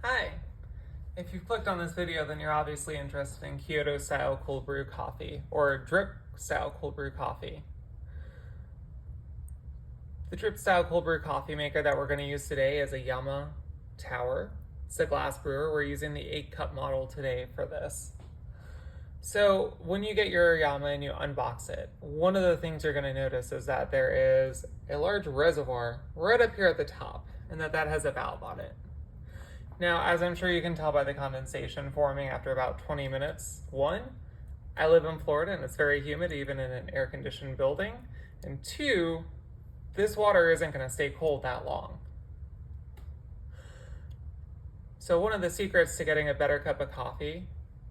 Hi! If you've clicked on this video, then you're obviously interested in Kyoto style cold brew coffee, or drip style cold brew coffee. The drip style cold brew coffee maker that we're going to use today is a Yama Tower. It's a glass brewer. We're using the 8-cup model today for this. So when you get your Yama and you unbox it, one of the things you're going to notice is that there is a large reservoir right up here at the top, and that has a valve on it. Now, as I'm sure you can tell by the condensation forming after about 20 minutes, one, I live in Florida and it's very humid even in an air-conditioned building, and two, this water isn't going to stay cold that long. So one of the secrets to getting a better cup of coffee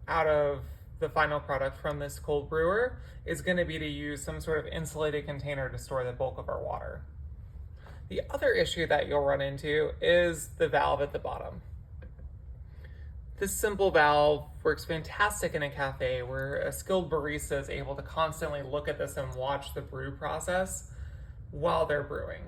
out of the final product from this cold brewer is going to be to use some sort of insulated container to store the bulk of our water. The other issue that you'll run into is the valve at the bottom. This simple valve works fantastic in a cafe where a skilled barista is able to constantly look at this and watch the brew process while they're brewing.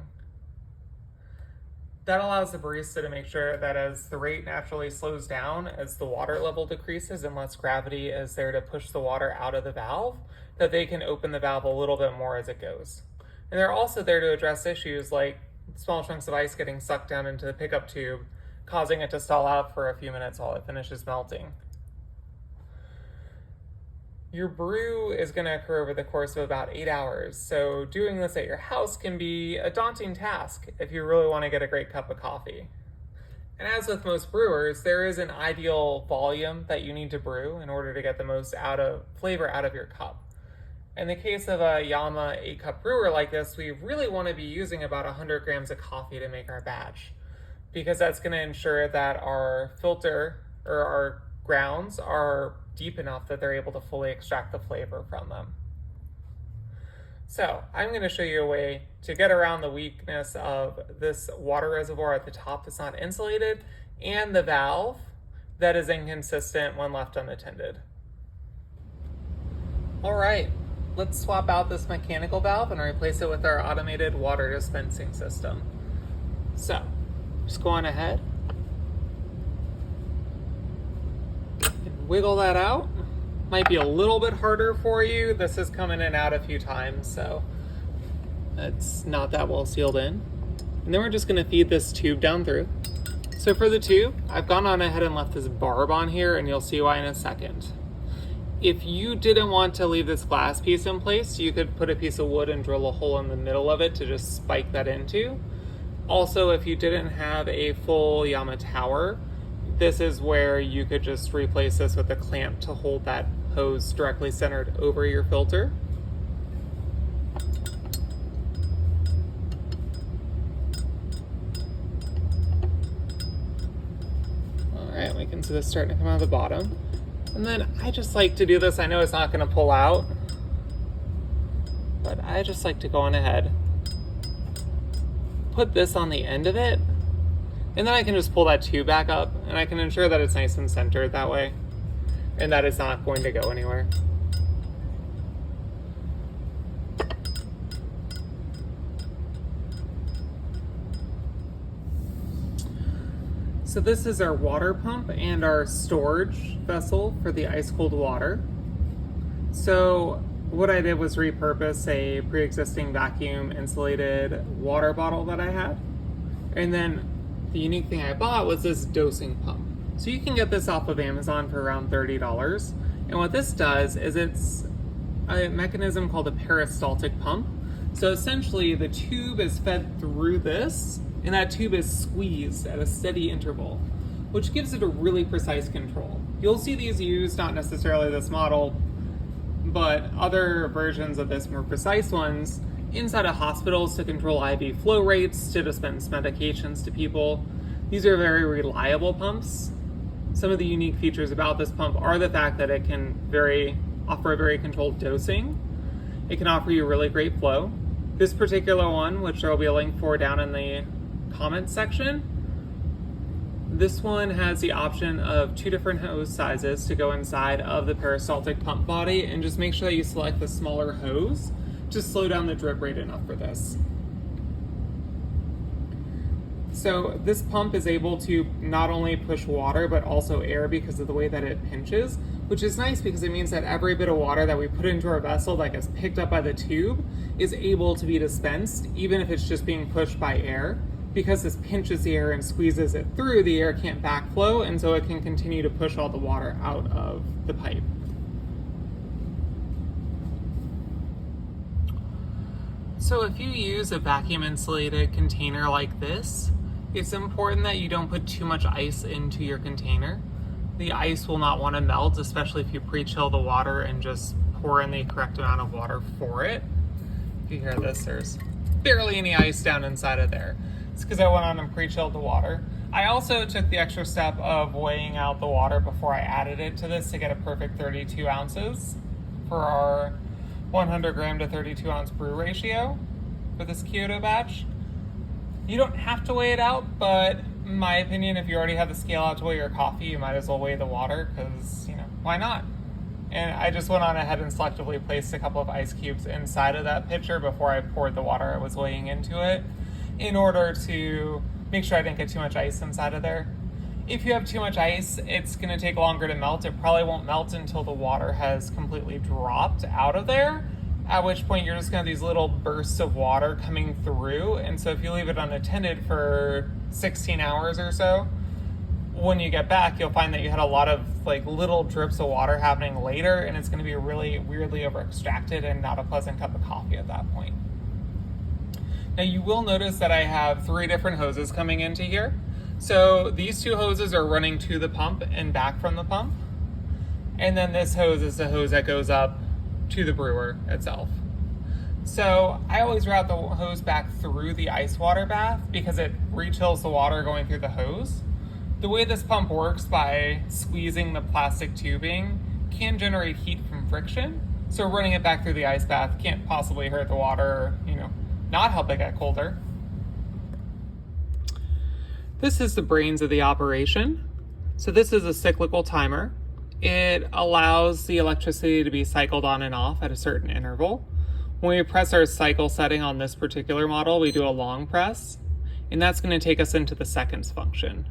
That allows the barista to make sure that as the rate naturally slows down, as the water level decreases and less gravity is there to push the water out of the valve, that they can open the valve a little bit more as it goes. And they're also there to address issues like small chunks of ice getting sucked down into the pickup tube, causing it to stall out for a few minutes while it finishes melting. Your brew is going to occur over the course of about 8 hours, so doing this at your house can be a daunting task if you really want to get a great cup of coffee. And as with most brewers, there is an ideal volume that you need to brew in order to get the most flavor out of your cup. In the case of a Yama 8-cup brewer like this, we really want to be using about 100 grams of coffee to make our batch, because that's going to ensure that our filter or our grounds are deep enough that they're able to fully extract the flavor from them. So I'm going to show you a way to get around the weakness of this water reservoir at the top that's not insulated and the valve that is inconsistent when left unattended. All right, let's swap out this mechanical valve and replace it with our automated water dispensing system. So just go on ahead and wiggle that out. Might be a little bit harder for you. This has come in and out a few times, so it's not that well sealed in. And then we're just going to feed this tube down through. So for the tube, I've gone on ahead and left this barb on here, and you'll see why in a second. If you didn't want to leave this glass piece in place, you could put a piece of wood and drill a hole in the middle of it to just spike that into. Also, if you didn't have a full Yama Tower, this is where you could just replace this with a clamp to hold that hose directly centered over your filter. All right, we can see this starting to come out of the bottom. And then I just like to do this. I know it's not going to pull out, but I just like to go on ahead, put this on the end of it, and then I can just pull that tube back up, and I can ensure that it's nice and centered that way, and that it's not going to go anywhere. So this is our water pump and our storage vessel for the ice cold water. So what I did was repurpose a pre-existing vacuum insulated water bottle that I had. And then the unique thing I bought was this dosing pump. So you can get this off of Amazon for around $30. And what this does is it's a mechanism called a peristaltic pump. So essentially the tube is fed through this, and that tube is squeezed at a steady interval, which gives it a really precise control. You'll see these used, not necessarily this model, but other versions of this more precise ones inside of hospitals to control IV flow rates, to dispense medications to people. These are very reliable pumps. Some of the unique features about this pump are the fact that it can offer a very controlled dosing. It can offer you really great flow. This particular one, which there will be a link for down in the comments section, this one has the option of 2 different hose sizes to go inside of the peristaltic pump body, and just make sure that you select the smaller hose to slow down the drip rate enough for this. So this pump is able to not only push water, but also air because of the way that it pinches, which is nice because it means that every bit of water that we put into our vessel that gets picked up by the tube is able to be dispensed, even if it's just being pushed by air. Because this pinches the air and squeezes it through, the air can't backflow, and so it can continue to push all the water out of the pipe. So if you use a vacuum insulated container like this, it's important that you don't put too much ice into your container. The ice will not want to melt, especially if you pre-chill the water and just pour in the correct amount of water for it. If you hear this, there's barely any ice down inside of there. It's because I went on and pre-chilled the water. I also took the extra step of weighing out the water before I added it to this to get a perfect 32 ounces for our 100 gram to 32 ounce brew ratio for this Kyoto batch. You don't have to weigh it out, but in my opinion, if you already have the scale out to weigh your coffee, you might as well weigh the water because, why not? And I just went on ahead and selectively placed a couple of ice cubes inside of that pitcher before I poured the water I was weighing into it, in order to make sure I didn't get too much ice inside of there. If you have too much ice, it's going to take longer to melt. It probably won't melt until the water has completely dropped out of there, at which point you're just going to have these little bursts of water coming through. And so if you leave it unattended for 16 hours or so, when you get back, you'll find that you had a lot of little drips of water happening later, and it's going to be really weirdly over extracted and not a pleasant cup of coffee at that point. Now you will notice that I have 3 different hoses coming into here. So these 2 hoses are running to the pump and back from the pump. And then this hose is the hose that goes up to the brewer itself. So I always route the hose back through the ice water bath because it re-chills the water going through the hose. The way this pump works by squeezing the plastic tubing can generate heat from friction. So running it back through the ice bath can't possibly hurt the water, not help it get colder. This is the brains of the operation. So this is a cyclical timer. It allows the electricity to be cycled on and off at a certain interval. When we press our cycle setting on this particular model, we do a long press, and that's going to take us into the seconds function.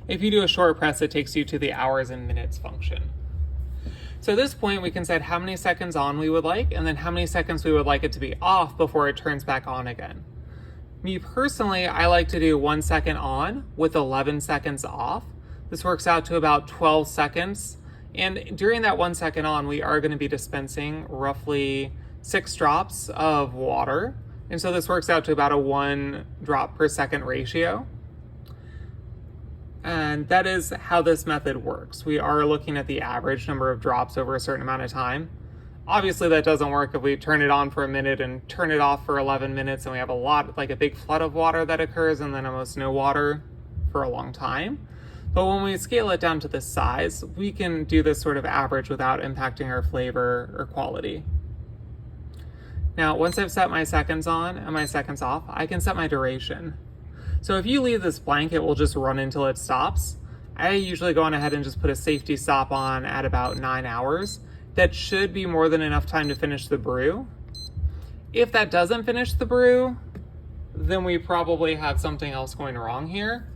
If you do a short press, it takes you to the hours and minutes function. So at this point, we can set how many seconds on we would like, and then how many seconds we would like it to be off before it turns back on again. Me personally, I like to do 1 second on with 11 seconds off. This works out to about 12 seconds. And during that 1 second on, we are going to be dispensing roughly 6 drops of water. And so this works out to about a 1 drop per second ratio. And that is how this method works. We are looking at the average number of drops over a certain amount of time. Obviously that doesn't work if we turn it on for a minute and turn it off for 11 minutes and we have a big flood of water that occurs and then almost no water for a long time. But when we scale it down to this size, we can do this sort of average without impacting our flavor or quality. Now, once I've set my seconds on and my seconds off, I can set my duration. So if you leave this blank, it will just run until it stops. I usually go on ahead and just put a safety stop on at about 9 hours. That should be more than enough time to finish the brew. If that doesn't finish the brew, then we probably have something else going wrong here.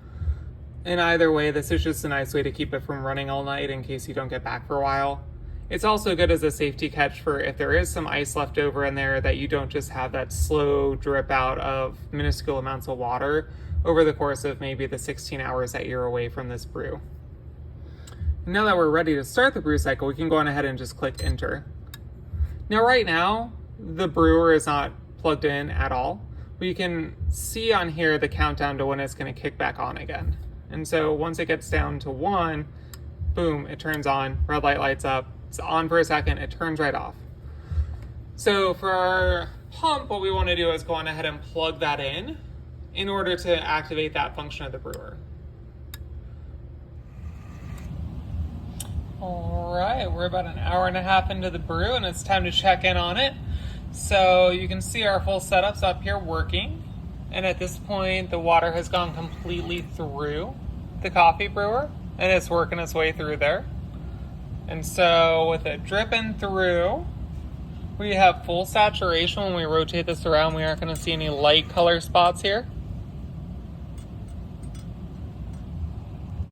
And either way, this is just a nice way to keep it from running all night in case you don't get back for a while. It's also good as a safety catch for if there is some ice left over in there, that you don't just have that slow drip out of minuscule amounts of water over the course of maybe the 16 hours that you're away from this brew. Now that we're ready to start the brew cycle, we can go on ahead and just click enter. Now right now, the brewer is not plugged in at all. We can see on here the countdown to when it's going to kick back on again. And so once it gets down to 1, boom, it turns on, red light lights up, it's on for a second, it turns right off. So for our pump, what we want to do is go on ahead and plug that in order to activate that function of the brewer. All right, we're about an hour and a half into the brew and it's time to check in on it. So you can see our full setup's up here working. And at this point, the water has gone completely through the coffee brewer and it's working its way through there. And so with it dripping through, we have full saturation. When we rotate this around, we aren't going to see any light color spots here.